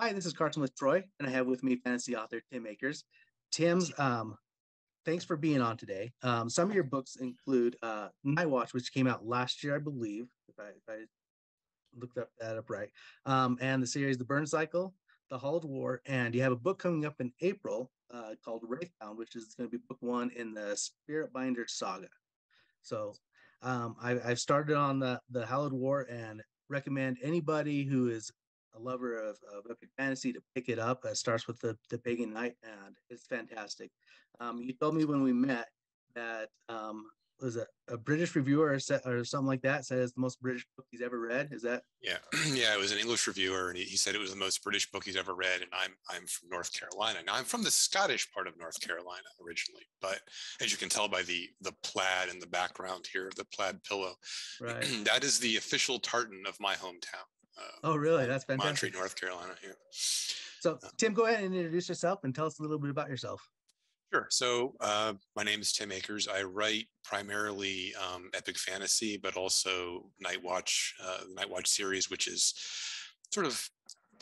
Hi, this is Carson with Troy, and I have with me fantasy author Tim Akers. Tim's, thanks for being on today. Some of your books include Night Watch, which came out last year, I believe, if I looked that up right, and the series The Burn Cycle, The Hulled War, and you have a book coming up in April called Wraithbound, which is going to be book one in the Spiritbinder saga. So I've started on the Hallowed War and recommend anybody who is a lover of epic fantasy to pick it up. It starts with the Pagan Knight, and it's fantastic. You told me when we met that was a British reviewer or something like that said it's the most British book he's ever read. Is that? Yeah, yeah. It was an English reviewer, and he said it was the most British book he's ever read. And I'm from North Carolina. Now I'm from the Scottish part of North Carolina originally, but as you can tell by the plaid in the background here, the plaid pillow, Right. that is the official tartan of my hometown. Oh, really? That's fantastic. Monterey, North Carolina. Yeah. So, Tim, go ahead and introduce yourself and tell us a little bit about yourself. Sure. So my name is Tim Akers. I write primarily epic fantasy, but also the Night Watch series, which is sort of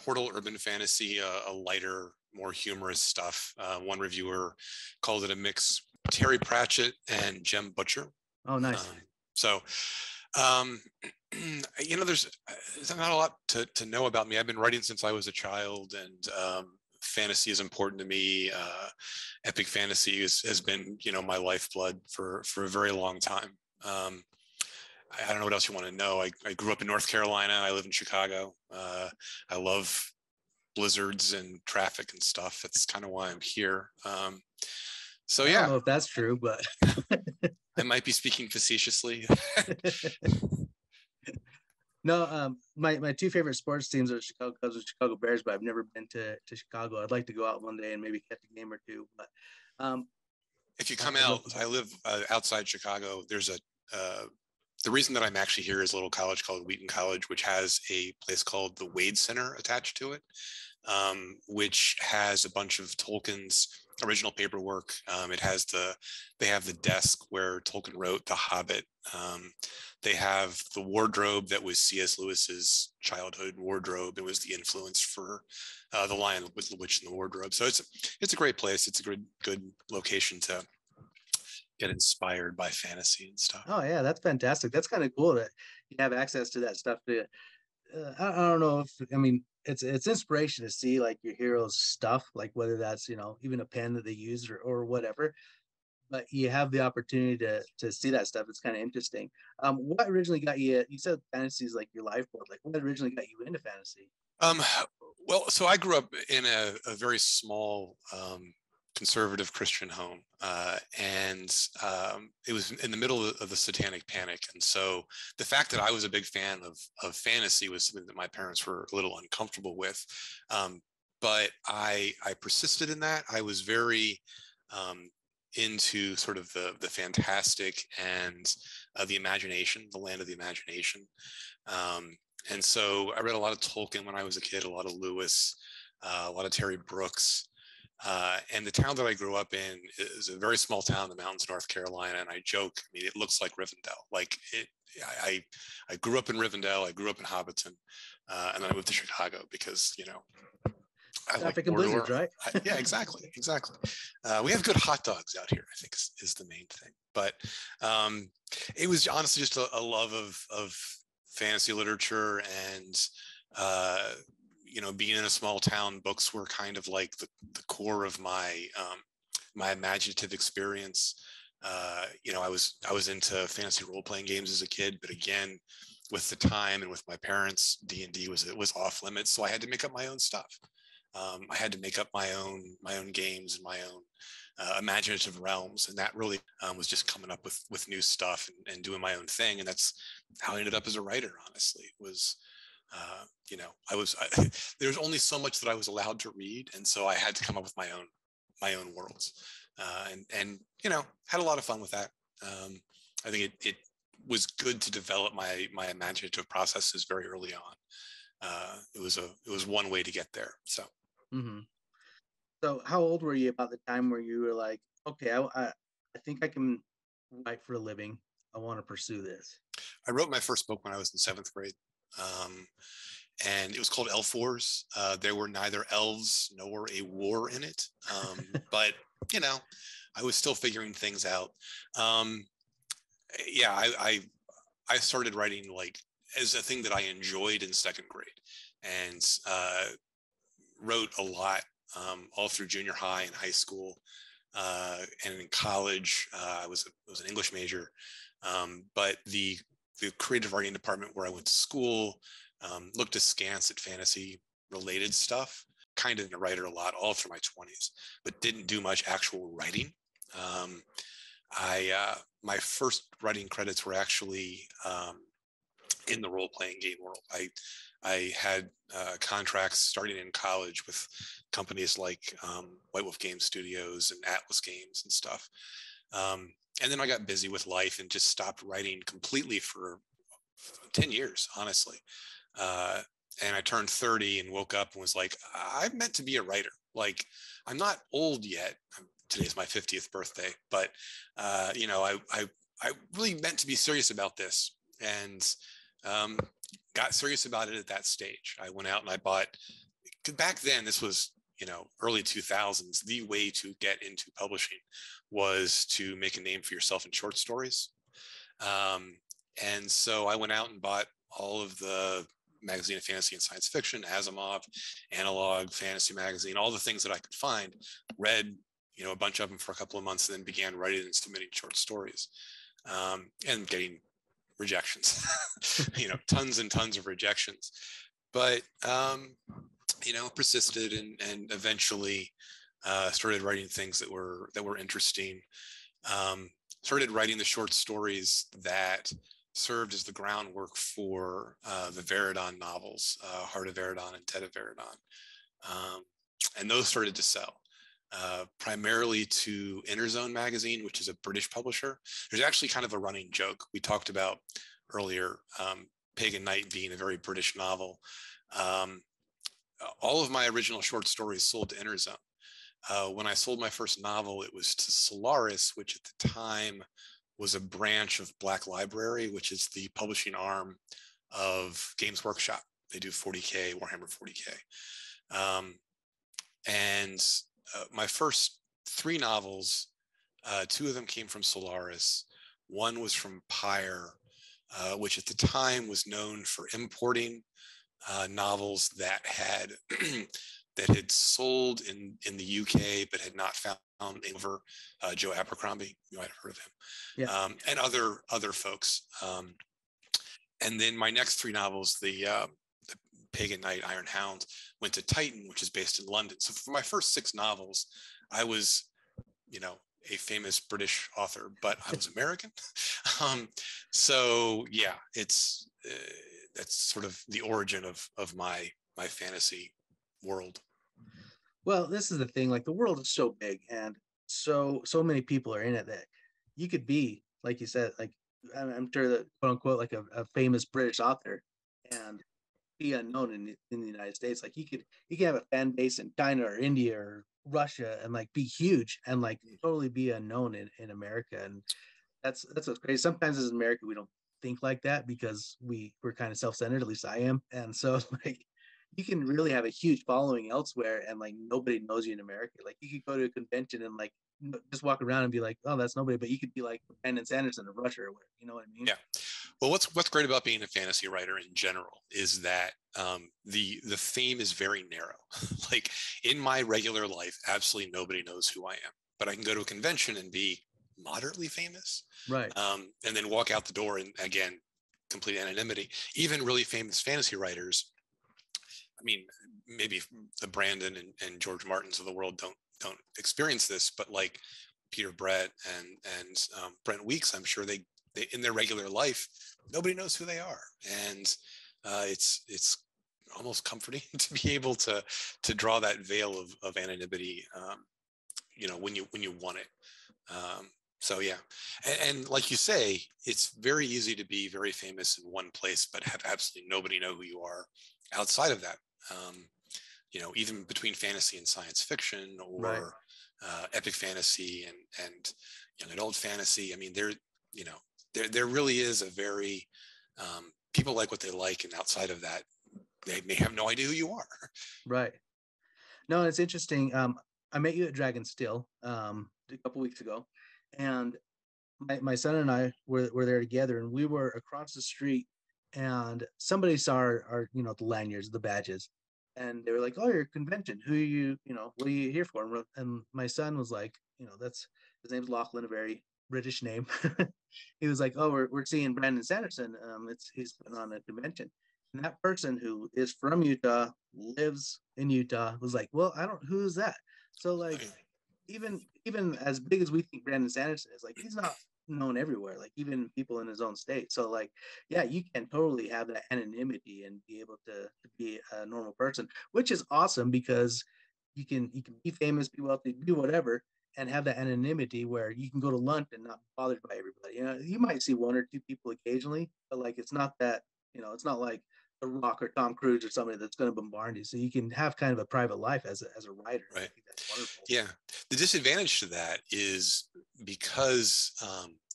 portal urban fantasy, a lighter, more humorous stuff. One reviewer called it a mix Terry Pratchett and Jem Butcher. Oh, nice. So there's not a lot to know about me. I've been writing since I was a child, and fantasy is important to me. Epic fantasy has been, my lifeblood for a very long time. I don't know what else you want to know. I grew up in North Carolina. I live in Chicago. I love blizzards and traffic and stuff. That's kind of why I'm here. So yeah, I don't know if that's true, but I might be speaking facetiously. No, my two favorite sports teams are Chicago Cubs and Chicago Bears, but I've never been to Chicago. I'd like to go out one day and maybe catch a game or two. But if you come out, I live outside Chicago. There's the reason that I'm actually here is a little college called Wheaton College, which has a place called the Wade Center attached to it, which has a bunch of Tolkien's original paperwork. They have the desk where Tolkien wrote The Hobbit. They have the wardrobe that was C.S. Lewis's childhood wardrobe. It was the influence for The Lion, the Witch, and the Wardrobe. So it's a great place. It's a good location to get inspired by fantasy and stuff. Oh yeah, that's fantastic. That's kind of cool that you have access to that stuff. I don't know it's inspiration to see like your heroes' stuff, like whether that's even a pen that they use or whatever. But you have the opportunity to see that stuff. It's kind of interesting. What originally got you? You said fantasy is like your lifeblood. Like what originally got you into fantasy? Well, so I grew up in a very small conservative Christian home, and it was in the middle of the Satanic Panic, and so the fact that I was a big fan of fantasy was something that my parents were a little uncomfortable with, but I persisted in that. I was very into sort of the fantastic and the imagination, the land of the imagination. And so I read a lot of Tolkien when I was a kid, a lot of Lewis, a lot of Terry Brooks. And the town that I grew up in is a very small town in the mountains of North Carolina. And I joke, it looks like Rivendell. I grew up in Rivendell, I grew up in Hobbiton, and then I moved to Chicago because, I like blizzards, right? Yeah, exactly. We have good hot dogs out here, I think is the main thing. But it was honestly just a love of fantasy literature, and being in a small town, books were kind of like the core of my imaginative experience. I was into fantasy role-playing games as a kid, but again, with the time and with my parents, D&D was off limits, so I had to make up my own stuff. I had to make up my own games and my own imaginative realms, and that really was just coming up with new stuff and doing my own thing, and that's how I ended up as a writer. Honestly, it was there's only so much that I was allowed to read, and so I had to come up with my own worlds, and had a lot of fun with that. I think it was good to develop my imaginative processes very early on. It was one way to get there. So. Mm-hmm. So how old were you about the time where you were like, okay, I think I can write for a living. I want to pursue this. I wrote my first book when I was in 7th grade. and it was called Elf Wars. There were neither elves nor a war in it, but you know, I was still figuring things out. Um, yeah, I started writing like as a thing that I enjoyed in second grade, and wrote a lot all through junior high and high school, and in college. I was an English major, but the creative writing department where I went to school looked askance at fantasy related stuff. Kind of a writer a lot all through my 20s, but didn't do much actual writing. Um, I My first writing credits were actually in the role playing game world. I had contracts starting in college with companies like White Wolf Game Studios and Atlas Games and stuff. And then I got busy with life and just stopped writing completely for 10 years, honestly. And I turned 30 and woke up and was like, I'm meant to be a writer. Like, I'm not old yet. Today's my 50th birthday, but you know, I really meant to be serious about this, and got serious about it at that stage. I went out and I bought. Back then, this was, you know, early 2000s. The way to get into publishing was to make a name for yourself in short stories. And so I went out and bought all of the Magazine of Fantasy and Science Fiction, Asimov, Analog, Fantasy Magazine, all the things that I could find, read, you know, a bunch of them for a couple of months, and then began writing and submitting short stories, and getting rejections, you know, tons and tons of rejections. But, you know, persisted and eventually started writing things that were interesting. Started writing the short stories that served as the groundwork for the Veridon novels, Heart of Veridon and Dead of Veridon. And those started to sell. Primarily to Interzone magazine, which is a British publisher. There's actually kind of a running joke. We talked about earlier, Pagan Knight being a very British novel. All of my original short stories sold to Interzone. When I sold my first novel, it was to Solaris, which at the time was a branch of Black Library, which is the publishing arm of Games Workshop. They do 40K, Warhammer 40K. And my first three novels, two of them came from Solaris. One was from Pyre, which at the time was known for importing novels that had that had sold in the UK but had not found over Joe Abercrombie. You might have heard of him, yeah. And other folks. And then my next three novels, the Pagan Knight, Iron Hound, went to Titan, which is based in London. So for my first six novels, I was, you know, a famous British author, but I was American. So yeah, it's that's sort of the origin of my fantasy world. Well, this is the thing, like the world is so big and so many people are in it that you could be, like you said, like I'm sure that quote unquote like a famous British author and be unknown in the United States. Like you can have a fan base in China or India or Russia and like be huge and like totally be unknown in America. And that's what's crazy. Sometimes as America we don't think like that because we're kind of self-centered, at least I am. And so like you can really have a huge following elsewhere and like nobody knows you in America. Like you could go to a convention and like just walk around and be like, oh, that's nobody, but you could be like Brandon Sanderson of Russia or whatever, you know what I mean? Yeah. Well, what's great about being a fantasy writer in general is that the fame is very narrow. Like in my regular life, absolutely nobody knows who I am, but I can go to a convention and be moderately famous, right? And then walk out the door and again, complete anonymity. Even really famous fantasy writers, I mean, maybe the Brandon and George Martins of the world don't experience this, but like Peter Brett and Brent Weeks, I'm sure they in their regular life, nobody knows who they are, and it's almost comforting to be able to draw that veil of anonymity, you know, when you want it. So yeah, and like you say, it's very easy to be very famous in one place, but have absolutely nobody know who you are outside of that. You know, even between fantasy and science fiction, or right. Epic fantasy and young adult fantasy. I mean, there really is a very people like what they like, and outside of that, they may have no idea who you are. Right. No, it's interesting. I met you at Dragon Steel a couple weeks ago, and my son and I were there together, and we were across the street, and somebody saw our the lanyards, the badges, and they were like, "Oh, your convention. Who are you? What are you here for?" And my son was like, that's his name's Lachlan, a very British name. He was like, "Oh, we're seeing Brandon Sanderson. He's putting on a convention." And that person who is from Utah, lives in Utah, was like, "Well, I don't. Who's that?" So like, even as big as we think Brandon Sanderson is, like, he's not known everywhere, like even people in his own state. So like, yeah, you can totally have that anonymity and be able to be a normal person, which is awesome because you can be famous, be wealthy, do whatever, and have that anonymity where you can go to lunch and not be bothered by everybody. You might see one or two people occasionally, but like it's not that, it's not like The Rock or Tom Cruise or somebody that's going to bombard you. So you can have kind of a private life as a writer. Right. I think that's wonderful. Yeah. The disadvantage to that is because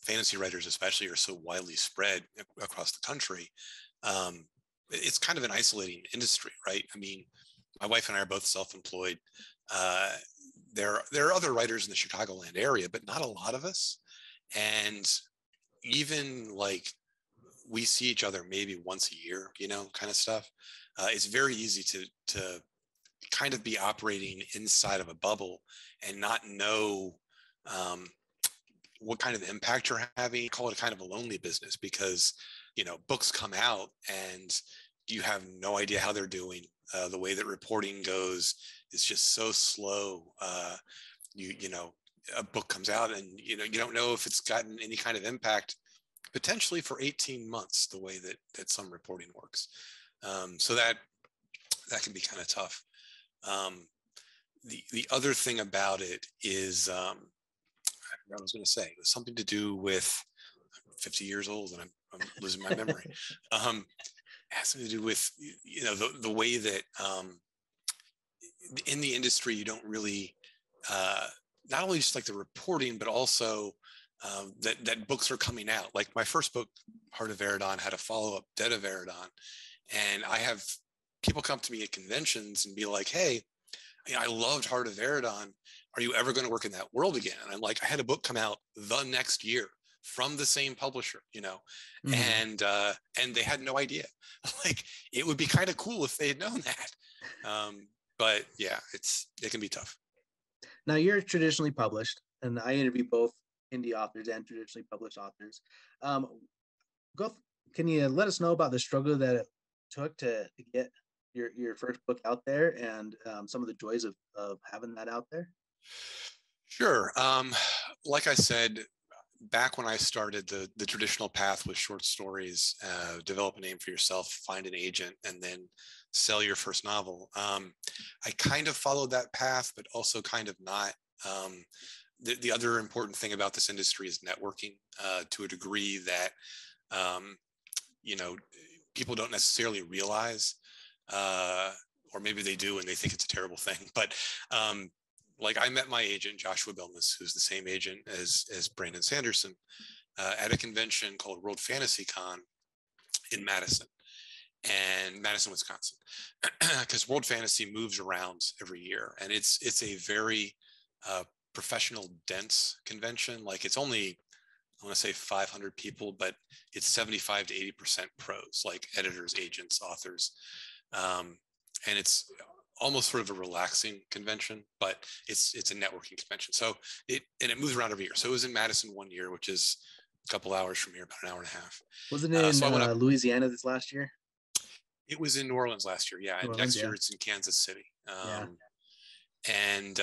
fantasy writers, especially, are so widely spread across the country. It's kind of an isolating industry, right? I mean, my wife and I are both self-employed. There are other writers in the Chicagoland area, but not a lot of us. And even like we see each other maybe once a year, kind of stuff. It's very easy to kind of be operating inside of a bubble and not know what kind of impact you're having. Call it kind of a lonely business because, books come out and you have no idea how they're doing. The way that reporting goes is just so slow. A book comes out and, you don't know if it's gotten any kind of impact potentially for 18 months, the way that some reporting works. So that can be kind of tough. The other thing about it is, I forgot what I was going to say. It was something to do with, I'm 50 years old and I'm losing my memory. It has something to do with, the way that in the industry, you don't really, not only just like the reporting, but also that books are coming out. Like my first book, Heart of Eridon, had a follow-up, Dead of Eridon. And I have people come to me at conventions and be like, "Hey, I loved Heart of Eridon. Are you ever going to work in that world again?" And I'm like, I had a book come out the next year from the same publisher, Mm-hmm. and they had no idea. Like, it would be kind of cool if they had known that. But yeah, it can be tough. Now you're traditionally published, and I interview both indie authors and traditionally published authors. Can you let us know about the struggle that it took to get your first book out there, and some of the joys of having that out there? Sure. Like I said, back when I started, the traditional path was short stories, develop a name for yourself, find an agent, and then sell your first novel. I kind of followed that path, but also kind of not. The other important thing about this industry is networking to a degree that, people don't necessarily realize, or maybe they do and they think it's a terrible thing. But like I met my agent, Joshua Belmas, who's the same agent as Brandon Sanderson, at a convention called World Fantasy Con in Madison, Wisconsin, because World Fantasy moves around every year, and it's a very professional, dense convention. Like, it's only, I want to say 500 people, but it's 75 to 80% pros, like editors, agents, authors, and it's almost sort of a relaxing convention, but it's a networking convention. So it moves around every year. So it was in Madison one year, which is a couple hours from here, about an hour and a half. Wasn't it in so I went up, Louisiana this last year? It was in New Orleans last year. Yeah. And next year it's in Kansas City. Yeah. And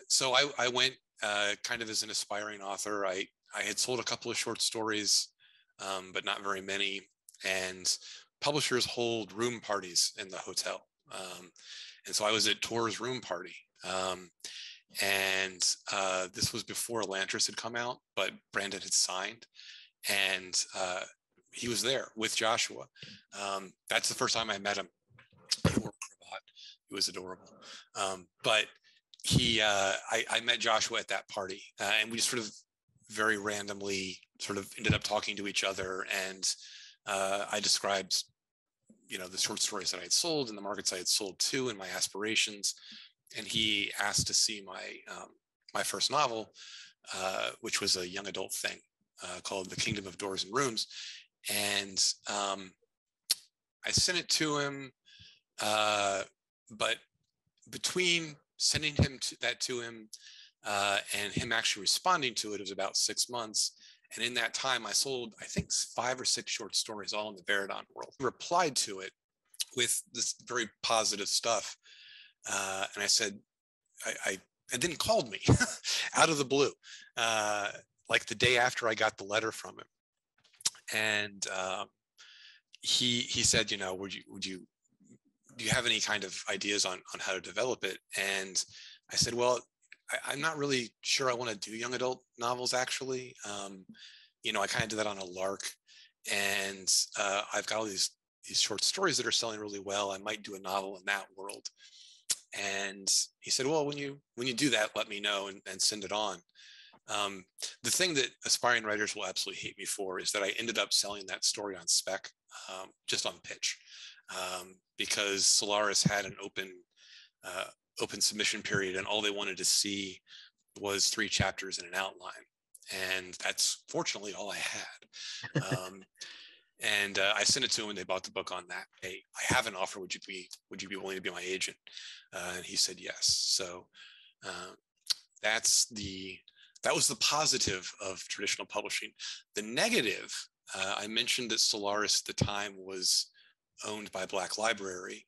so I went kind of as an aspiring author. I had sold a couple of short stories, but not very many. And publishers hold room parties in the hotel. And so I was at Tor's room party. And this was before Elantris had come out, but Brandon had signed. And he was there with Joshua. That's the first time I met him. He wore a cravat. He was adorable. But I met Joshua at that party, and we just sort of very randomly sort of ended up talking to each other. And I described, the short stories that I had sold and the markets I had sold to and my aspirations. And he asked to see my first novel, which was a young adult thing called The Kingdom of Doors and Rooms. And I sent it to him, but between sending that to him and him actually responding to it, it was about 6 months. And in that time, I sold, I think, 5 or 6 short stories, all in the Veridon world. He replied to it with this very positive stuff. And I said, and then called me out of the blue, like the day after I got the letter from him. And he said, do you have any kind of ideas on how to develop it? And I said, well, I'm not really sure I want to do young adult novels, actually. I kind of did that on a lark. And I've got all these short stories that are selling really well. I might do a novel in that world. And he said, well, when you do that, let me know and send it on. The thing that aspiring writers will absolutely hate me for is that I ended up selling that story on spec, just on pitch, because Solaris had an open submission period, and all they wanted to see was 3 chapters and an outline. And that's fortunately all I had. And I sent it to him, and they bought the book on that. Hey, I have an offer. Would you be willing to be my agent? And he said yes. So that was the positive of traditional publishing. The negative, I mentioned that Solaris at the time was owned by Black Library.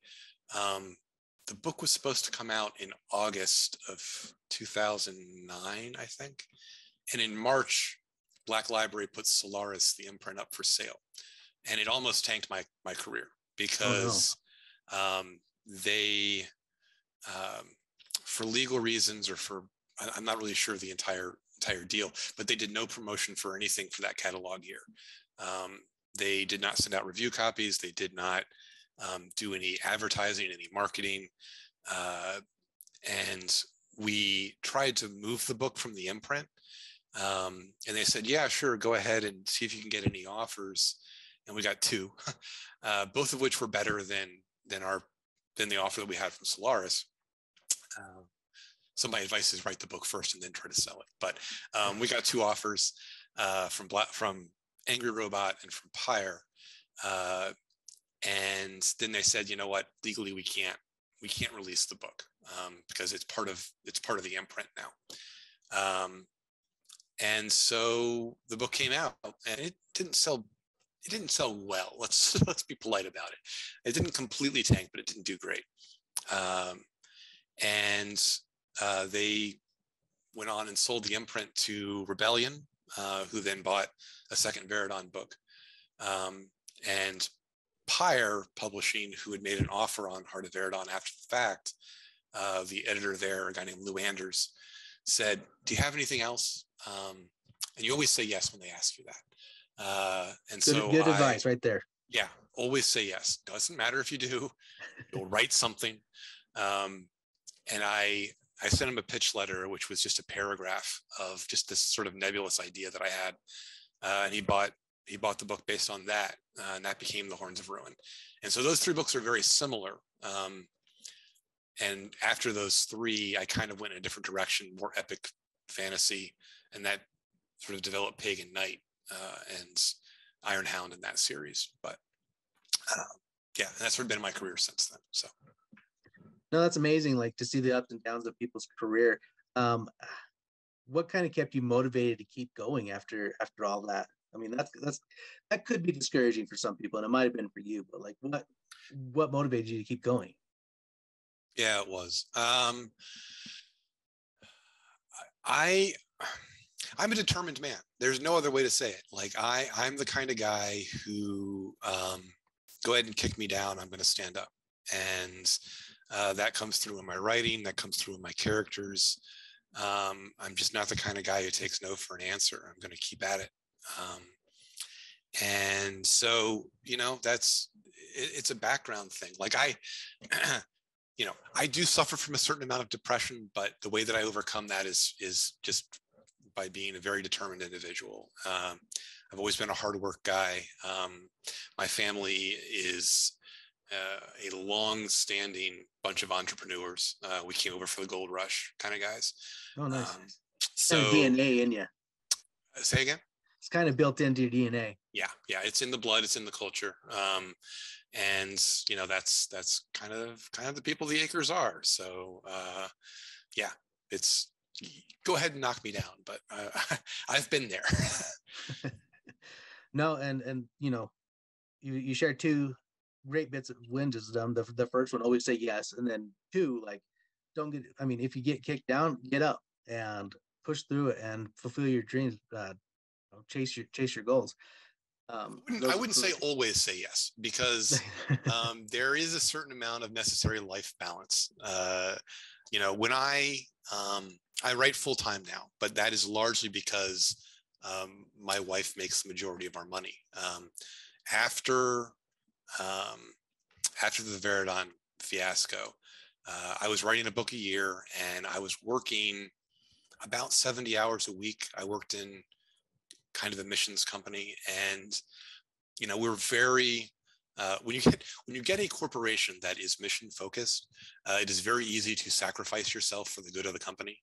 The book was supposed to come out in August of 2009, I think. And in March, Black Library put Solaris, the imprint, up for sale. And it almost tanked my career because they, for legal reasons or I'm not really sure of the entire deal, but they did no promotion for anything for that catalog year. They did not send out review copies. They did not do any advertising, any marketing. And we tried to move the book from the imprint. And they said, yeah, sure, go ahead and see if you can get any offers. And we got 2, both of which were better than the offer that we had from Solaris. So my advice is write the book first and then try to sell it. But we got 2 offers from Angry Robot and from Pyre. And then they said, you know what, legally we can't release the book because it's part of the imprint now. And so the book came out, and it didn't sell well. Let's be polite about it. It didn't completely tank, but it didn't do great. And they went on and sold the imprint to Rebellion, who then bought a second Veridon book. And Pyre Publishing, who had made an offer on Heart of Veridon after the fact, the editor there, a guy named Lou Anders, said, do you have anything else? And you always say yes when they ask you that. And good advice right there. Yeah, always say yes. Doesn't matter if you do. You'll write something. And I sent him a pitch letter, which was just a paragraph of just this sort of nebulous idea that I had. And he bought the book based on that, and that became The Horns of Ruin. And so those 3 books are very similar. And after those 3, I kind of went in a different direction, more epic fantasy, and that sort of developed Pagan Knight and Ironhound in that series. But yeah, and that's sort of been my career since then. So. No, that's amazing. Like to see the ups and downs of people's career. What kind of kept you motivated to keep going after all that? I mean, that could be discouraging for some people, and it might have been for you. But like, what motivated you to keep going? Yeah, it was. I'm a determined man. There's no other way to say it. Like I'm the kind of guy who go ahead and kick me down. I'm going to stand up, and that comes through in my writing. That comes through in my characters. I'm just not the kind of guy who takes no for an answer. I'm going to keep at it. And so, it's a background thing. Like I do suffer from a certain amount of depression, but the way that I overcome that is just by being a very determined individual. I've always been a hard work guy. My family is a long-standing bunch of entrepreneurs. We came over for the gold rush kind of guys. Oh, nice. Kind of So DNA in you. say again. It's kind of built into your DNA. Yeah, it's in the blood, it's in the culture, and that's kind of the people the Akers are. So yeah, it's go ahead and knock me down, but I've been there. No, and you share two great bits of wisdom. The first one, always say yes, and then two, like, don't get. I mean, if you get kicked down, get up and push through it and fulfill your dreams. Chase your goals. I wouldn't say always say yes, because there is a certain amount of necessary life balance. When I write full time now, but that is largely because my wife makes the majority of our money. After the Veridon fiasco, I was writing a book a year, and I was working about 70 hours a week. I worked in kind of a missions company, and we're very when you get a corporation that is mission focused, it is very easy to sacrifice yourself for the good of the company.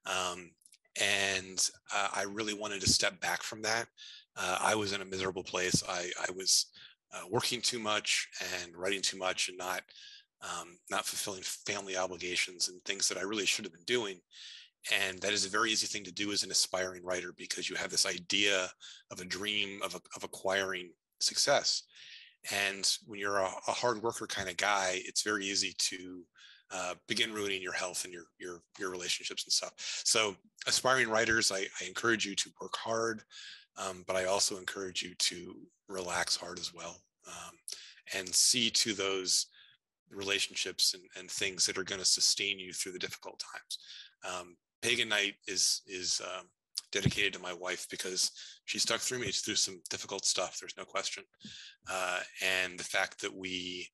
And I really wanted to step back from that. I was in a miserable place. I was working too much and writing too much, and not fulfilling family obligations and things that I really should have been doing. And that is a very easy thing to do as an aspiring writer, because you have this idea of a dream of acquiring success. And when you're a hard worker kind of guy, it's very easy to begin ruining your health and your relationships and stuff. So aspiring writers, I encourage you to work hard, but I also encourage you to relax hard as well, and see to those relationships and things that are going to sustain you through the difficult times. Pagan Night is dedicated to my wife, because she stuck through me through some difficult stuff. There's no question. And the fact that we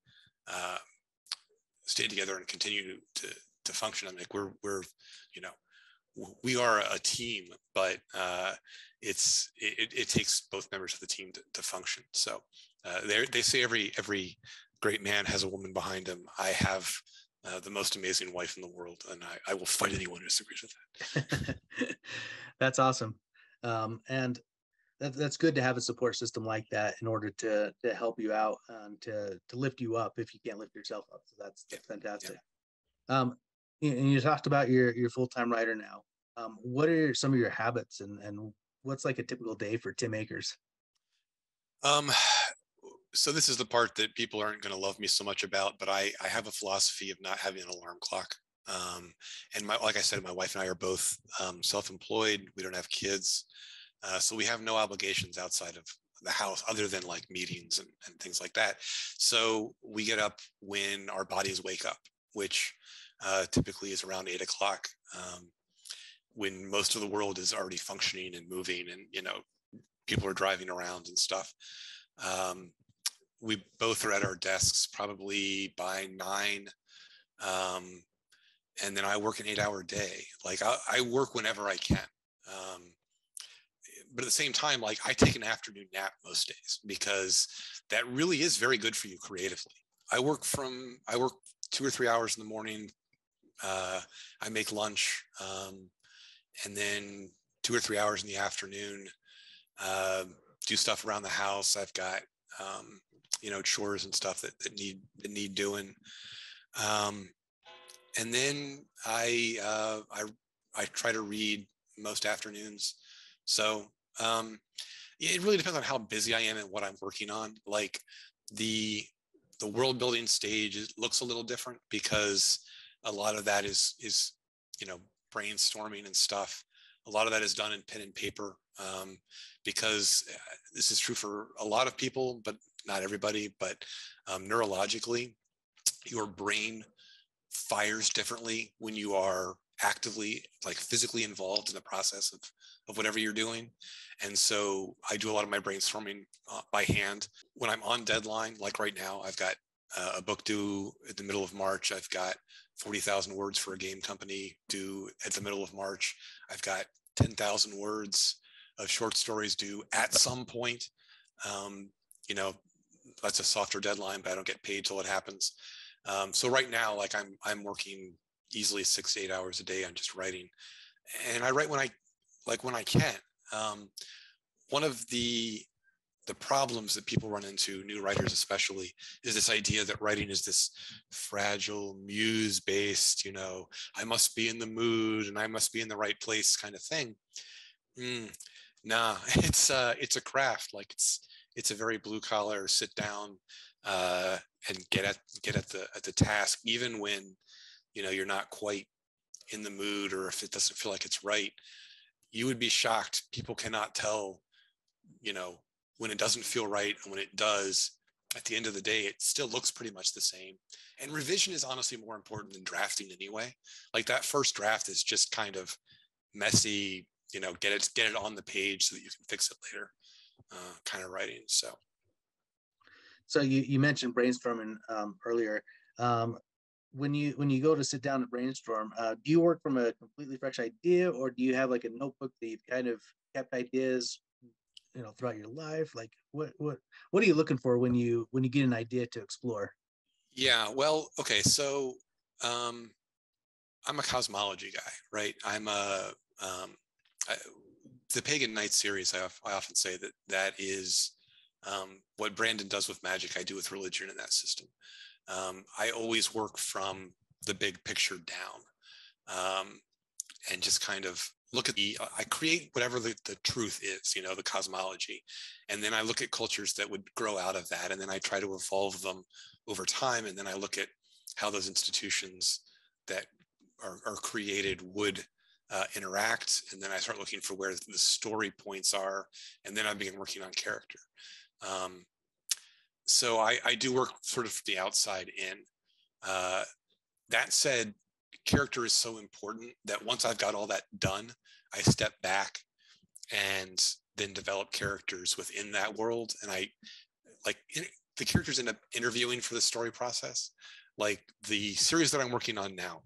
stay together and continue to function, I'm like, we are a team, but it takes both members of the team to function. So they say every great man has a woman behind him. I have the most amazing wife in the world, and I will fight anyone who disagrees with that. That's awesome. And that's good to have a support system like that in order to help you out and to lift you up if you can't lift yourself up. So that's fantastic. Yeah. And you talked about your full-time writer now. What are some of your habits, and what's like a typical day for Tim Akers? So this is the part that people aren't going to love me so much about, but I have a philosophy of not having an alarm clock. And like I said, my wife and I are both self-employed. We don't have kids. So we have no obligations outside of the house other than like meetings and things like that. So we get up when our bodies wake up, which typically is around 8 o'clock, when most of the world is already functioning and moving, and people are driving around and stuff. We both are at our desks probably by 9. And then I work an 8-hour day. Like I work whenever I can. But at the same time, like I take an afternoon nap most days, because that really is very good for you creatively. I work 2 or 3 hours in the morning. I make lunch, and then 2 or 3 hours in the afternoon, do stuff around the house. I've got, chores and stuff that need doing. And then I try to read most afternoons. So it really depends on how busy I am and what I'm working on. Like the world building stage looks a little different, because a lot of that is brainstorming and stuff. A lot of that is done in pen and paper, because this is true for a lot of people, but not everybody. But neurologically, your brain fires differently when you are actively, like physically involved in the process of whatever you're doing. And so I do a lot of my brainstorming by hand. When I'm on deadline, like right now, I've got a book due at the middle of March. I've got 40,000 words for a game company due at the middle of March. I've got 10,000 words of short stories due at some point. that's a softer deadline, but I don't get paid till it happens. So right now, like I'm working easily 6 to 8 hours a day on just writing, and I write when I can. One of the problems that people run into, new writers especially, is this idea that writing is this fragile, muse-based, I must be in the mood and I must be in the right place kind of thing. Nah, it's a craft. Like it's a very blue collar, sit down and get at the task, even when you're not quite in the mood, or if it doesn't feel like it's right. You would be shocked. People cannot tell, when it doesn't feel right, and when it does, at the end of the day, it still looks pretty much the same. And revision is honestly more important than drafting anyway. Like that first draft is just kind of messy, get it on the page so that you can fix it later, kind of writing. So you mentioned brainstorming earlier. When you go to sit down and brainstorm, do you work from a completely fresh idea, or do you have like a notebook that you've kind of kept ideas throughout your life? Like what are you looking for when you get an idea to explore? Yeah, well, okay, so I'm a cosmology guy, right? The Pagan Knight series, I often say that is what Brandon does with magic, I do with religion in that system. I always work from the big picture down, and just kind of look at I create whatever the truth is, the cosmology. And then I look at cultures that would grow out of that. And then I try to evolve them over time. And then I look at how those institutions that are created would interact. And then I start looking for where the story points are. And then I begin working on character. So I do work sort of the outside in. That said, character is so important that once I've got all that done, I step back and then develop characters within that world. And the characters end up interviewing for the story process. Like the series that I'm working on now,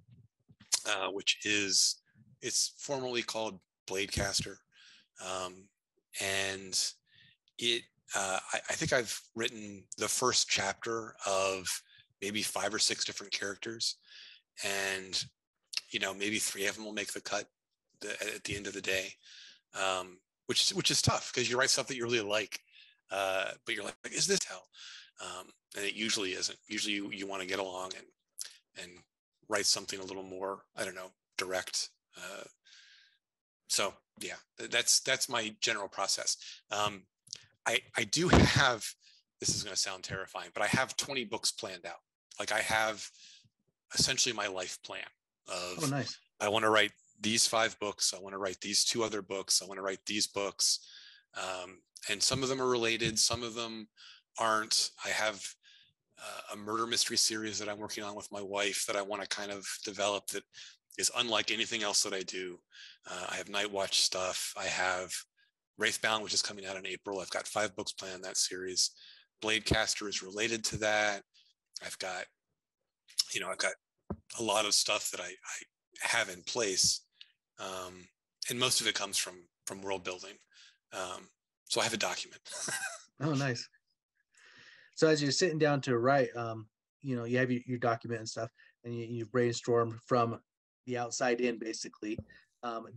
which it's formally called Bladecaster. And I think I've written the first chapter of maybe 5 or 6 different characters. And, maybe 3 of them will make the cut at the end of the day, which is tough because you write stuff that you really like, but you're like, is this hell? And it usually isn't. Usually you want to get along and write something a little more, I don't know, direct. So yeah, that's my general process. I do have, this is going to sound terrifying, but I have 20 books planned out. Like I have essentially my life plan of, oh, nice. I want to write these 5 books. I want to write these 2 other books. I want to write these books. And some of them are related. Some of them aren't. I have a murder mystery series that I'm working on with my wife that I want to kind of develop that is unlike anything else that I do. I have Night Watch stuff. I have Wraithbound, which is coming out in April. I've got 5 books planned in that series. Bladecaster is related to that. I've got a lot of stuff that I have in place. And most of it comes from world building. So I have a document. Oh, nice. So as you're sitting down to write, you have your document and stuff, and you brainstorm from the outside in, basically.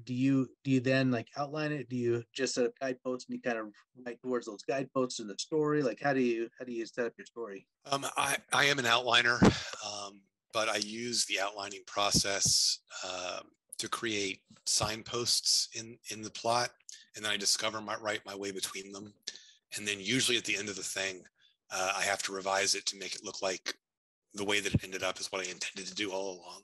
Do you then like outline it? Do you just set up guideposts and you kind of write towards those guideposts in the story? Like how do you set up your story? I am an outliner, but I use the outlining process to create signposts in the plot, and then I discover write my way between them, and then usually at the end of the thing, I have to revise it to make it look like the way that it ended up is what I intended to do all along.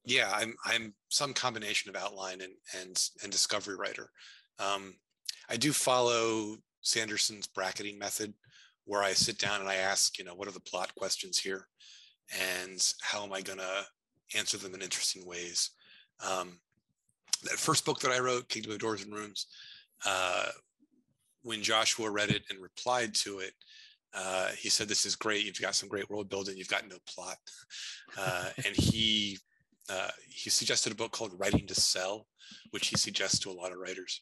Yeah, I'm some combination of outline and discovery writer. I do follow Sanderson's bracketing method, where I sit down and I ask, what are the plot questions here, and how am I going to answer them in interesting ways. That first book that I wrote, Kingdom of Doors and Rooms, when Joshua read it and replied to it, he said, "This is great. You've got some great world building. You've got no plot." And he suggested a book called Writing to Sell, which he suggests to a lot of writers.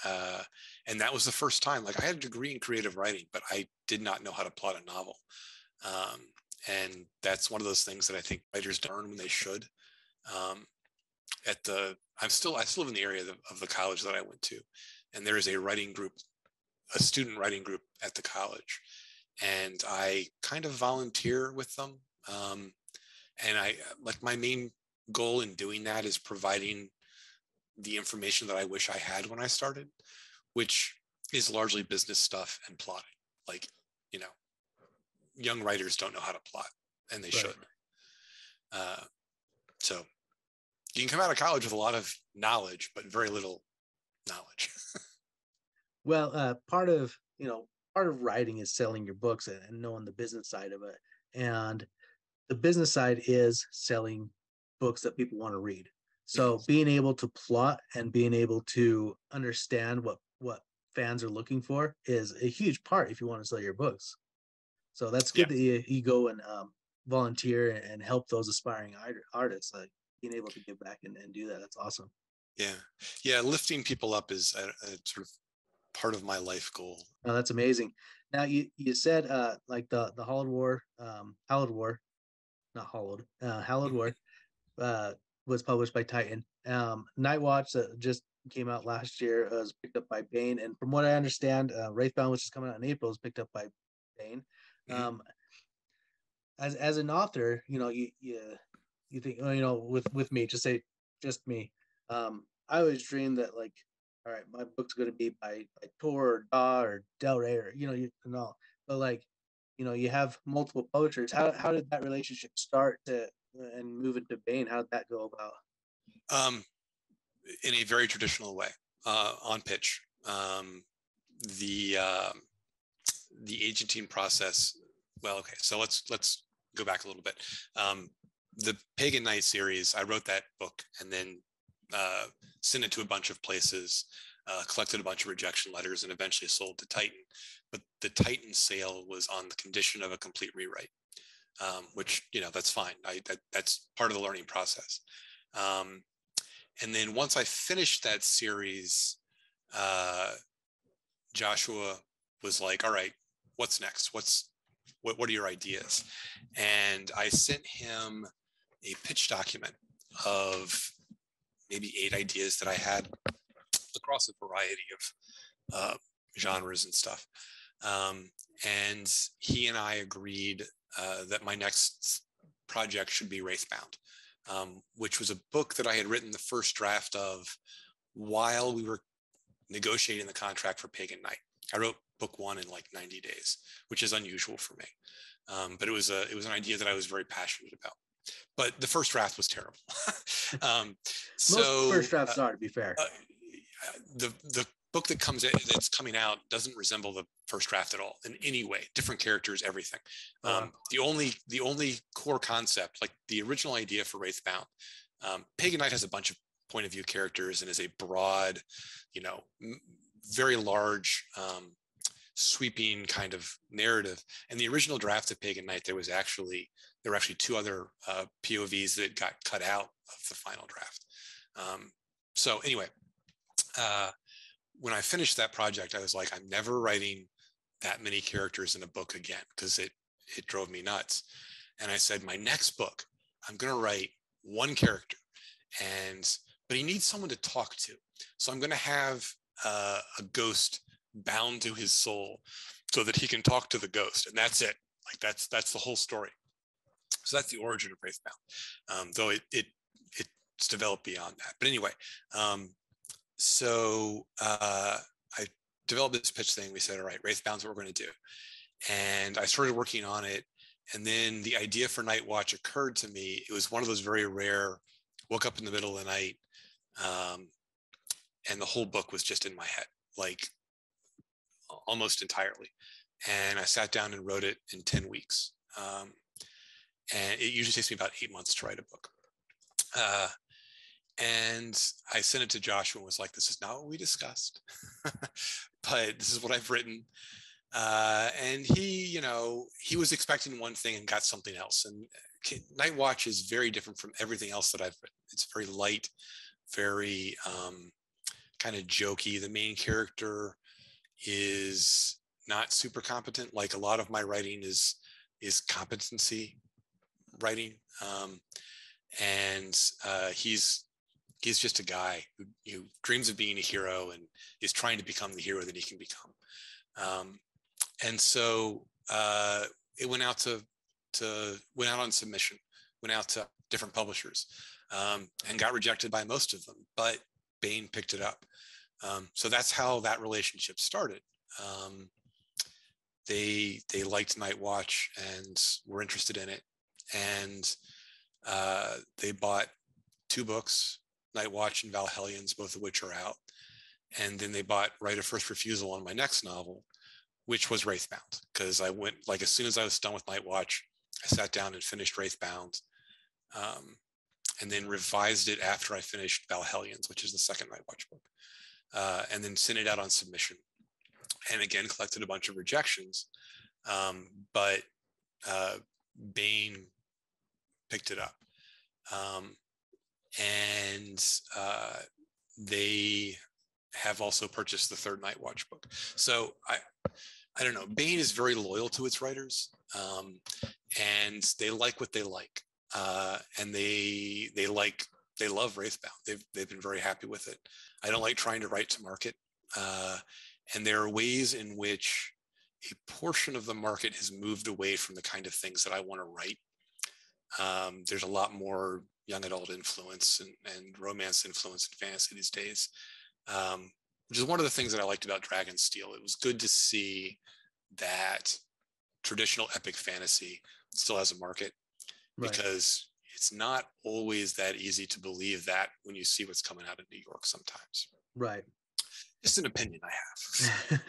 And that was the first time. Like, I had a degree in creative writing, but I did not know how to plot a novel. And that's one of those things that I think writers learn when they should. I still live in the area of the college that I went to, and there is a writing group, a student writing group at the college, and I kind of volunteer with them. And I like, my main goal in doing that is providing the information that I wish I had when I started, which is largely business stuff and plotting. Like, you know, young writers don't know how to plot, and they should. So you can come out of college with a lot of knowledge, but very little knowledge. Well, part of writing is selling your books and knowing the business side of it. And the business side is selling books that people want to read. So being able to plot and being able to understand what fans are looking for is a huge part if you want to sell your books. So that's good that you go and volunteer and help those aspiring artists, like being able to give back and do that. That's awesome. Yeah. Lifting people up is a sort of part of my life goal. Oh, that's amazing. Now you said like the Hallowed War, Hallowed War was published by Titan. Night Watch that just came out last year was picked up by Baen, and from what I understand, Wraithbound, which is coming out in April, is picked up by Baen. As an author, you think, with me, just me. I always dreamed that, like, all right, my book's going to be by Tor or Da or Del Rey, or but like, you have multiple publishers. How did that relationship start and move into Baen? How did that go about? In a very traditional way, on pitch. The agenting process. Well, okay, so let's go back a little bit. The Pagan Knight series, I wrote that book and then sent it to a bunch of places, collected a bunch of rejection letters, and eventually sold to Titan. But the Titan sale was on the condition of a complete rewrite, which, that's fine. That's part of the learning process. And then once I finished that series, Joshua was like, all right, what's next? What are your ideas? And I sent him a pitch document of maybe 8 ideas that I had across a variety of genres and stuff. And he and I agreed that my next project should be Wraithbound, which was a book that I had written the first draft of while we were negotiating the contract for Pagan Knight. I wrote book 1 in like 90 days, which is unusual for me. But it was an idea that I was very passionate about. But the first draft was terrible. Most first drafts are, to be fair. The book that's coming out doesn't resemble the first draft at all in any way. Different characters, everything. The only core concept, like the original idea for Wraithbound, Pagan Knight has a bunch of point of view characters and is a broad, very large, sweeping kind of narrative. And the original draft of Pagan Knight, there were actually 2 other POVs that got cut out of the final draft. So anyway, when I finished that project, I was like, I'm never writing that many characters in a book again, because it drove me nuts. And I said, my next book, I'm going to write 1 character, but he needs someone to talk to. So I'm going to have a ghost bound to his soul so that he can talk to the ghost. And that's it. Like that's the whole story. So that's the origin of Wraithbound, though it's developed beyond that. But anyway, so I developed this pitch thing. We said, all right, Wraithbound's what we're going to do. And I started working on it. And then the idea for Night Watch occurred to me. It was one of those very rare, woke up in the middle of the night, and the whole book was just in my head, like almost entirely. And I sat down and wrote it in 10 weeks. And it usually takes me about 8 months to write a book. And I sent it to Joshua and was like, this is not what we discussed, but this is what I've written. And he was expecting one thing and got something else. And Night Watch is very different from everything else that I've written. It's very light, very kind of jokey. The main character is not super competent. Like a lot of my writing is competency writing, and he's just a guy who dreams of being a hero and is trying to become the hero that he can become. And so it went out on submission, went out to different publishers, and got rejected by most of them. But Baen picked it up. So that's how that relationship started. They liked Night Watch and were interested in it, and they bought 2 books, Night Watch and Valhellions, both of which are out. And then they bought right of first refusal on my next novel, which was Wraithbound, because I went, like, as soon as I was done with Night Watch, I sat down and finished Wraithbound, and then revised it after I finished Valhellions, which is the second Night Watch book, and then sent it out on submission. And again, collected a bunch of rejections, but Baen picked it up. And they have also purchased the third Night Watch book. So I don't know. Baen is very loyal to its writers, and they like what they like, and they love Wraithbound. They've been very happy with it. I don't like trying to write to market, and there are ways in which a portion of the market has moved away from the kind of things that I want to write. There's a lot more young adult influence and romance influence in fantasy these days, which is one of the things that I liked about Dragonsteel. It was good to see that traditional epic fantasy still has a market, right? Because it's not always that easy to believe that when you see what's coming out of New York sometimes. Right. Just an opinion I have.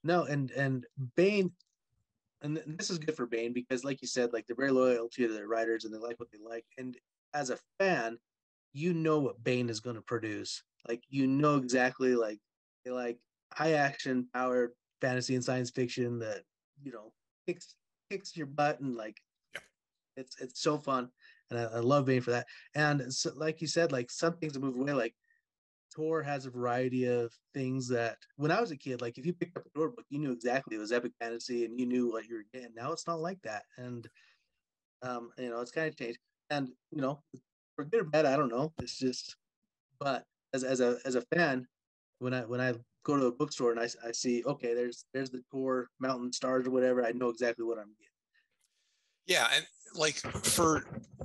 No, and Baen, and this is good for Baen because, like you said, like they're very loyal to their writers and they like what they like. And as a fan, you know what Baen is going to produce. Like, you know exactly, like, they like high action, powered fantasy and science fiction that, you know, kicks your butt, and like, yeah, it's so fun, and I love Baen for that. And so, like you said, like some things have moved away. Like Tor has a variety of things that when I was a kid, like if you picked up a Tor book, you knew exactly it was epic fantasy and you knew what you were getting. Now it's not like that, and you know, it's kind of changed. And you know, for good or bad, I don't know. It's just, but as a fan, when I go to a bookstore and I see, okay, there's the Tor Mountain Stars or whatever, I know exactly what I'm getting. Yeah, and like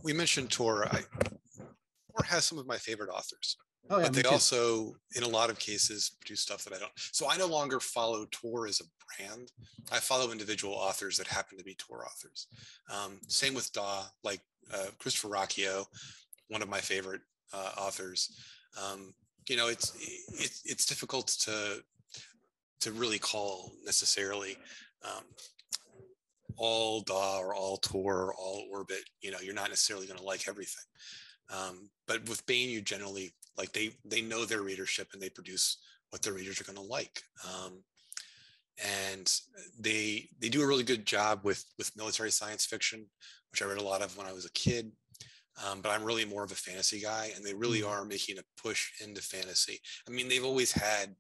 we mentioned Tor. Tor has some of my favorite authors. Oh, yeah, but they also, in a lot of cases, produce stuff that I don't. So I no longer follow Tor as a brand. I follow individual authors that happen to be Tor authors. Same with Daw, like Christopher Rocchio, one of my favorite authors. You know, it's difficult to really call necessarily all Daw or all Tor or all Orbit. You know, you're not necessarily going to like everything. But with Baen, you generally, like, they know their readership and they produce what their readers are going to like. And they do a really good job with military science fiction, which I read a lot of when I was a kid. But I'm really more of a fantasy guy, and they really are making a push into fantasy. I mean, they've always had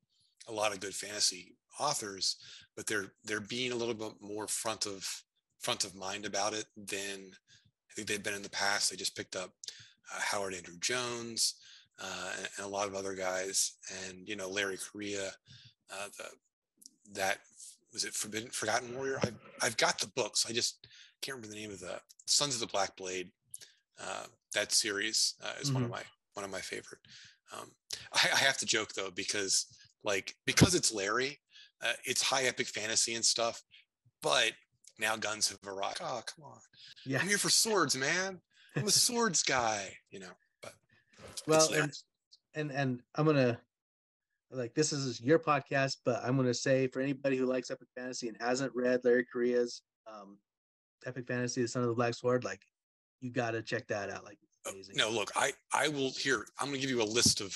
a lot of good fantasy authors, but they're being a little bit more front of mind about it than I think they've been in the past. They just picked up Howard Andrew Jones and a lot of other guys, and you know, Larry Correia, that was it, Forgotten Warrior. I've got the books. I just can't remember the name of the Sons of the Black Blade. That series is one of my favorite. I have to joke though, because it's Larry, it's high epic fantasy and stuff, but now guns have arrived. Oh, come on. Yeah. I'm here for swords, man. I'm a swords guy, you know. But well, and I'm gonna, like, this is your podcast, but I'm gonna say, for anybody who likes epic fantasy and hasn't read Larry Correia's epic fantasy, The Son of the Black Sword, like, you gotta check that out. Like, amazing. No, look, I will here. I'm gonna give you a list of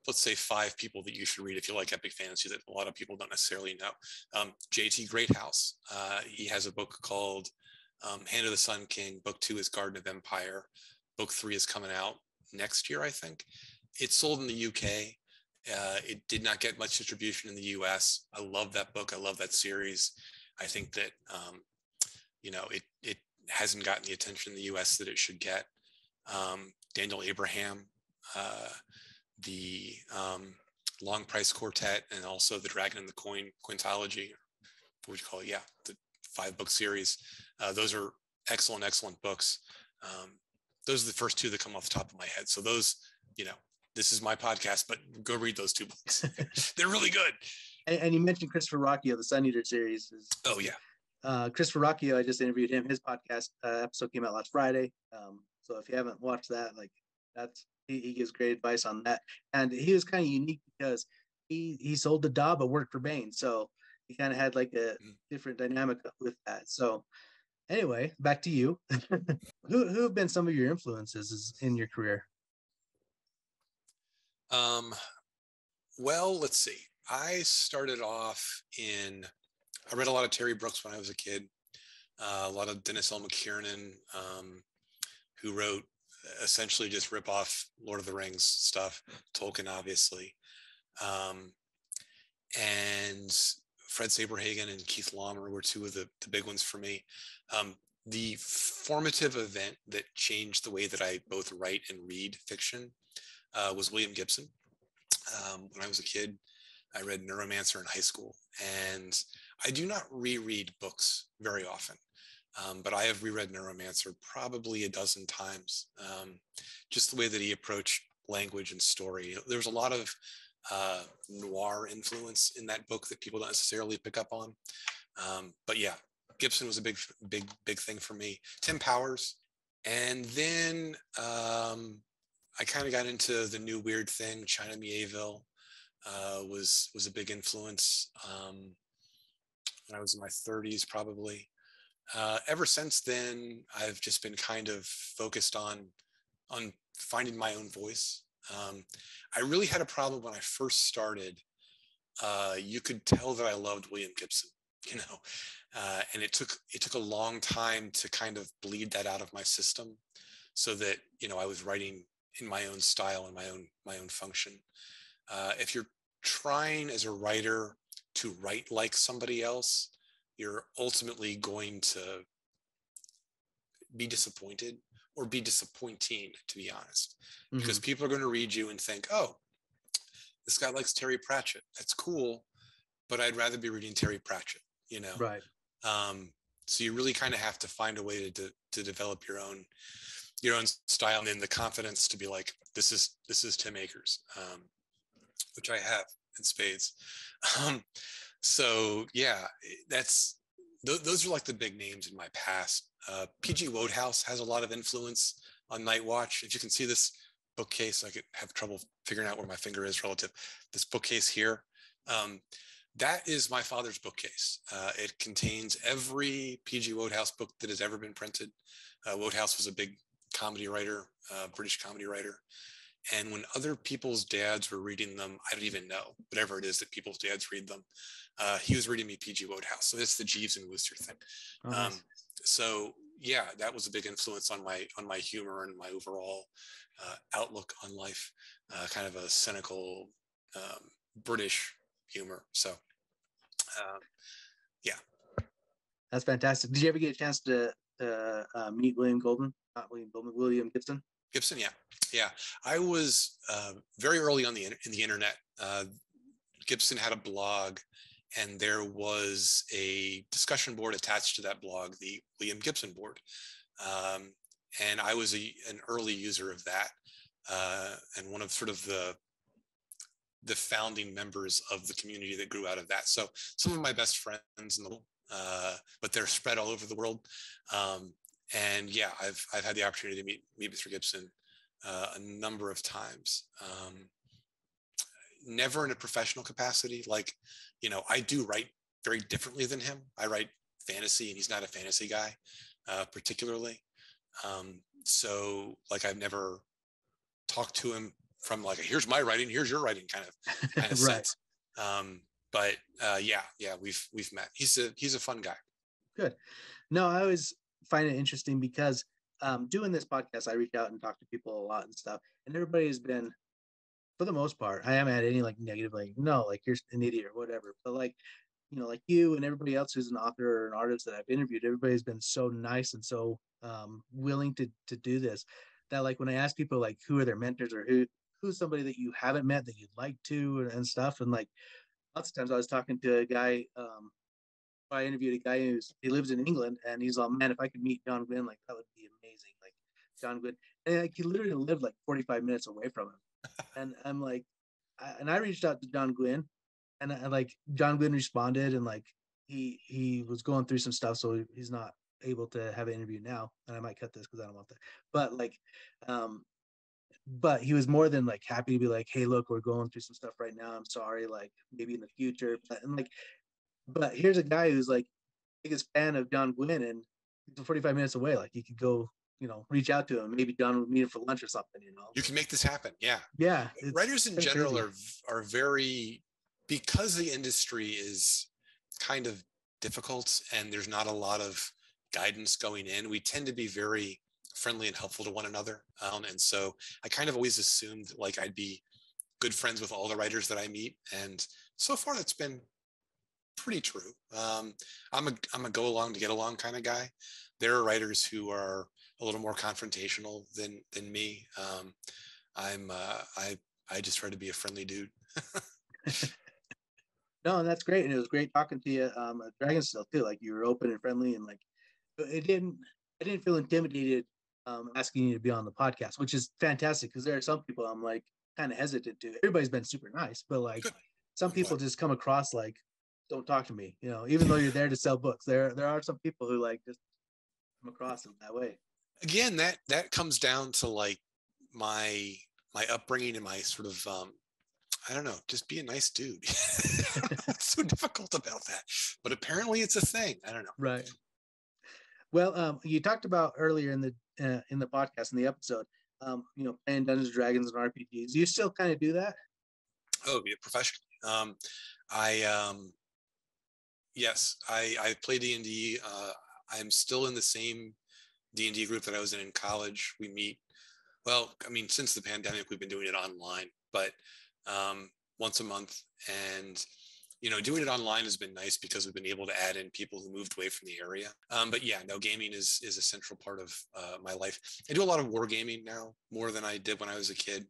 let's say 5 people that you should read if you like epic fantasy that a lot of people don't necessarily know. J.T. Greathouse. He has a book called Hand of the Sun King. Book 2 is Garden of Empire. Book 3 is coming out next year, I think. it sold in the UK. It did not get much distribution in the US. I love that book. I love that series. I think that, it hasn't gotten the attention in the US that it should get. Daniel Abraham, the Long Price Quartet, and also the Dragon and the Coin quintology, what would you call it? Yeah, the 5-book series. Those are excellent books. Those are the first 2 that come off the top of my head. So those, this is my podcast, but go read those 2 books. They're really good. And you mentioned Christopher Rocchio, the Sun Eater series. Oh yeah. Christopher Rocchio, I just interviewed him. His podcast episode came out last Friday. So if you haven't watched that, he gives great advice on that. And he was kind of unique because he sold the Daw but worked for Bain. So he kind of had like a different dynamic with that. So anyway, back to you. Who have been some of your influences in your career? Well, let's see. I started off I read a lot of Terry Brooks when I was a kid, a lot of Dennis L. McKiernan, who wrote essentially just rip off Lord of the Rings stuff, Tolkien, obviously. And Fred Saberhagen and Keith Laumer were 2 of the big ones for me. The formative event that changed the way that I both write and read fiction was William Gibson. When I was a kid, I read Neuromancer in high school, and I do not reread books very often. But I have reread Neuromancer probably a dozen times. Just the way that he approached language and story. There was a lot of noir influence in that book that people don't necessarily pick up on. But yeah, Gibson was a big thing for me. Tim Powers. And then I kind of got into the new weird thing. China Mieville was a big influence when I was in my 30s, probably. Ever since then, I've just been kind of focused on finding my own voice. I really had a problem when I first started. You could tell that I loved William Gibson, and it took a long time to kind of bleed that out of my system, so that I was writing in my own style and my own function. If you're trying as a writer to write like somebody else, you're ultimately going to be disappointed, or be disappointing, to be honest, because people are going to read you and think, oh, this guy likes Terry Pratchett. That's cool, but I'd rather be reading Terry Pratchett, Right. So you really kind of have to find a way to develop your own style, and then the confidence to be like, this is Tim Akers, which I have in spades. So yeah, those are like the big names in my past. P.G. Wodehouse has a lot of influence on Night Watch. If you can see this bookcase, I could have trouble figuring out where my finger is relative. This bookcase here, that is my father's bookcase. It contains every P.G. Wodehouse book that has ever been printed. Wodehouse was a big comedy writer, British comedy writer. And when other people's dads were reading them, I don't even know, whatever it is that people's dads read them, he was reading me P.G. Wodehouse. So it's the Jeeves and Wooster thing. Oh, nice. So yeah, that was a big influence on my humor and my overall outlook on life, kind of a cynical British humor. So yeah. That's fantastic. Did you ever get a chance to meet William Gibson? Gibson, yeah. I was very early on in the internet. Gibson had a blog, and there was a discussion board attached to that blog, the William Gibson board. And I was an early user of that, and one of sort of the founding members of the community that grew out of that. So some of my best friends in the world, but they're spread all over the world. And yeah, I've had the opportunity to meet Mr. Gibson a number of times. Never in a professional capacity. Like, I do write very differently than him. I write fantasy, and he's not a fantasy guy, particularly. So like, I've never talked to him from like, here's my writing, here's your writing kind of Right. sense. But yeah, we've met. He's a fun guy. Good. No, I always find it interesting because doing this podcast, I reach out and talk to people a lot and stuff, and everybody has been for the most part, I haven't had any like negative, like, no, like you're an idiot or whatever. But like, like you and everybody else who's an author or an artist that I've interviewed, everybody's been so nice and so willing to do this, that like when I ask people like who are their mentors, or who's somebody that you haven't met that you'd like to, and stuff, and like lots of times I was talking to a guy, I interviewed a guy he lives in England, and he's like, man, if I could meet John Gwynn, like that would be amazing. Like John Gwynn, and like, he literally lived like 45 minutes away from him, and I'm like, and I reached out to John Gwynn, and like John Gwynn responded, and like he was going through some stuff, so he's not able to have an interview now, and I might cut this because I don't want that, but like, um, but he was more than like happy to be like, hey, look, we're going through some stuff right now. I'm sorry, like maybe in the future, and like, but here's a guy who's like biggest fan of John Gwynn, and he's 45 minutes away. Like you could go, reach out to him. Maybe John would meet him for lunch or something. You can make this happen. Yeah. Yeah. Writers in general are very, because the industry is kind of difficult and there's not a lot of guidance going in, we tend to be very friendly and helpful to one another. And so I kind of always assumed like I'd be good friends with all the writers that I meet. And so far that's been pretty true. I'm a go along to get along kind of guy. There are writers who are a little more confrontational than me. I just try to be a friendly dude. No, and that's great, and it was great talking to you at Dragonsteel too. Like you were open and friendly, and like I didn't feel intimidated asking you to be on the podcast, which is fantastic because there are some people I'm like kind of hesitant to. Everybody's been super nice, but like Good. some people just come across like, don't talk to me, even though you're there to sell books. There are some people who like just come across them that way. Again, that comes down to like my upbringing and my sort of I don't know, just be a nice dude. What's so difficult about that? But apparently it's a thing. I don't know. Right. Well, you talked about earlier in the podcast, in the episode, playing Dungeons and Dragons and RPGs. Do you still kind of do that? Oh, yeah, professionally. I yes, I play D&D. I'm still in the same D&D group that I was in college. We meet, well, I mean, since the pandemic, we've been doing it online, but once a month. And, doing it online has been nice because we've been able to add in people who moved away from the area. But yeah, no, gaming is a central part of my life. I do a lot of wargaming now, more than I did when I was a kid.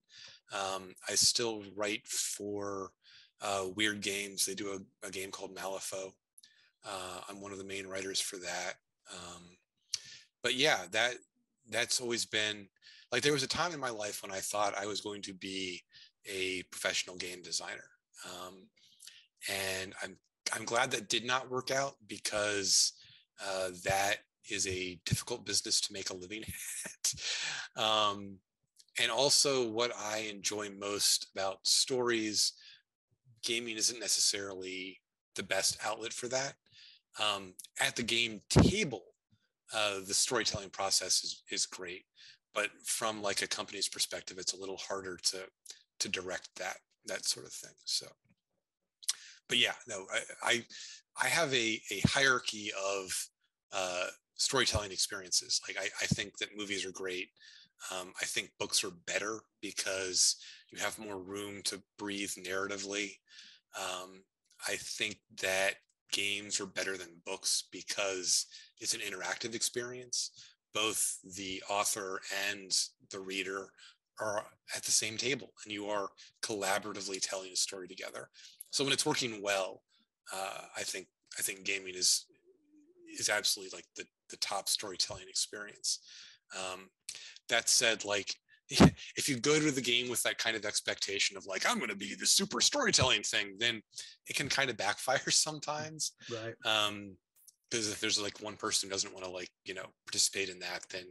I still write for Weird Games. They do a game called Malifaux. I'm one of the main writers for that. But yeah, that's always been like, there was a time in my life when I thought I was going to be a professional game designer. And I'm glad that did not work out because that is a difficult business to make a living at. And also what I enjoy most about stories, gaming isn't necessarily the best outlet for that. At the game table, the storytelling process is great, but from like a company's perspective, it's a little harder to direct that sort of thing. So, but yeah, no, I have a hierarchy of storytelling experiences. Like I think that movies are great. I think books are better because you have more room to breathe narratively. I think that games are better than books because it's an interactive experience. Both the author and the reader are at the same table and you are collaboratively telling a story together. So when it's working well, I think gaming is absolutely like the top storytelling experience. That said, like if you go to the game with that kind of expectation of like, I'm going to be the super storytelling thing, then it can kind of backfire sometimes. Right. Because if there's like one person who doesn't want to like, participate in that, then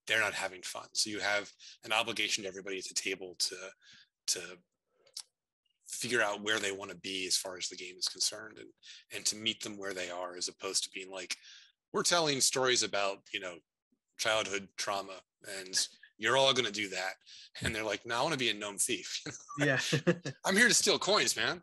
they're not having fun. So you have an obligation to everybody at the table to figure out where they want to be as far as the game is concerned and to meet them where they are, as opposed to being like, we're telling stories about, childhood trauma and you're all going to do that. And they're like, no, I want to be a gnome thief. Yeah. I'm here to steal coins, man.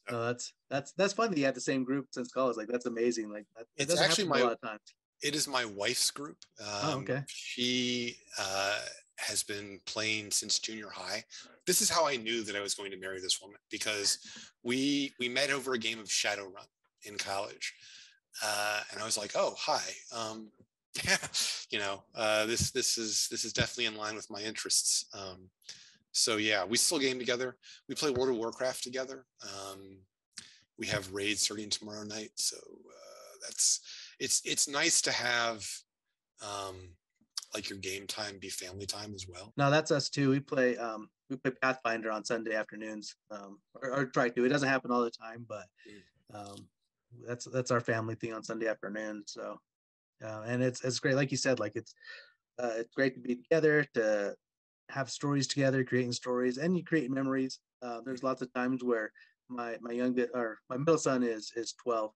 No, that's fun that you had the same group since college. Like that's amazing. Like that doesn't happen a lot of times. It is my wife's group. Oh, okay. She has been playing since junior high. This is how I knew that I was going to marry this woman, because we met over a game of Shadowrun in college. And I was like, oh, hi. Yeah, this is definitely in line with my interests. So yeah, we still game together. We play World of Warcraft together. We have raids starting tomorrow night. So it's nice to have like your game time be family time as well. No, that's us too. We play Pathfinder on Sunday afternoons, or try to. It doesn't happen all the time, but that's our family thing on Sunday afternoon. So, and it's great, like you said, like it's great to be together, to have stories together, creating stories, and you create memories. There's lots of times where my middle son is 12,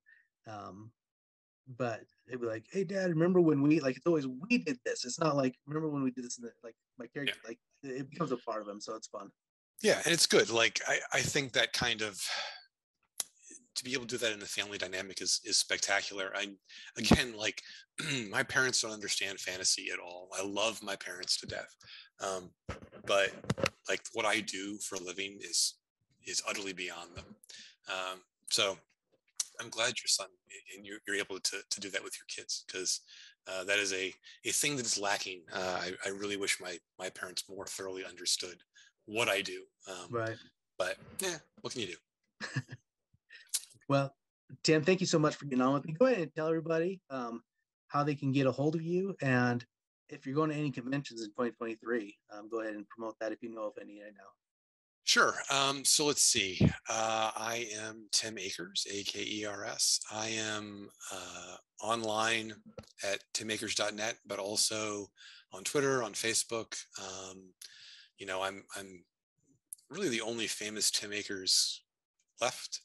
but it'd be like, hey dad, remember when we, like, it's always we did this. It's not like, remember when we did this, like my character, yeah. Like it becomes a part of him, so it's fun. Yeah, and it's good. Like I think that kind of, to be able to do that in the family dynamic is spectacular. Again, like my parents don't understand fantasy at all. I love my parents to death, but like what I do for a living is utterly beyond them. So I'm glad your son and you're able to do that with your kids, because that is a thing that is lacking. I really wish my parents more thoroughly understood what I do. Right. But yeah, what can you do? Well, Tim, thank you so much for getting on with me. Go ahead and tell everybody how they can get a hold of you, and if you're going to any conventions in 2023, go ahead and promote that if you know of any right now. Sure. So let's see. I am Tim Akers, Akers. I am online at timakers.net, but also on Twitter, on Facebook. I'm really the only famous Tim Akers left.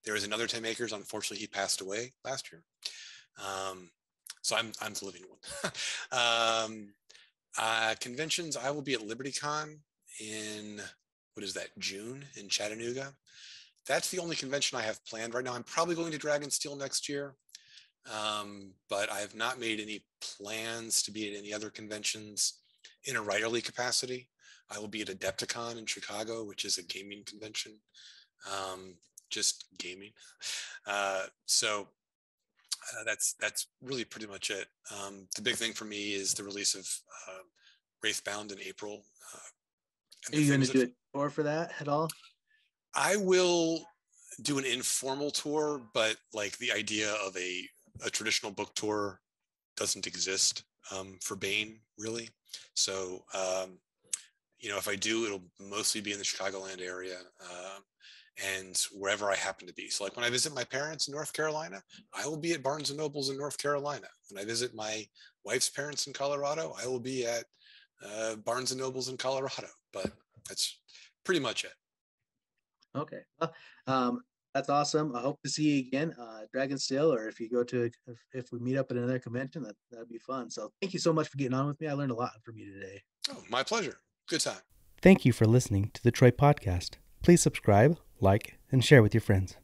There was another Tim Akers. Unfortunately, he passed away last year. So I'm the living one. Conventions, I will be at LibertyCon in, what is that, June in Chattanooga. That's the only convention I have planned right now. I'm probably going to Dragonsteel next year, but I have not made any plans to be at any other conventions in a writerly capacity. I will be at Adepticon in Chicago, which is a gaming convention, just gaming. So that's really pretty much it. The big thing for me is the release of Wraithbound in April. Are you going to do a tour for that at all? I will do an informal tour, but like the idea of a traditional book tour doesn't exist for Bane, really. So, if I do, it'll mostly be in the Chicagoland area and wherever I happen to be. So like when I visit my parents in North Carolina, I will be at Barnes and Nobles in North Carolina. When I visit my wife's parents in Colorado, I will be at Barnes and Nobles in Colorado. But that's pretty much it. Okay. Well, that's awesome. I hope to see you again, Dragonsteel, or if you go to, if we meet up at another convention, that'd be fun. So thank you so much for getting on with me. I learned a lot from you today. Oh, my pleasure. Good time. Thank you for listening to the Troy Podcast. Please subscribe, like, and share with your friends.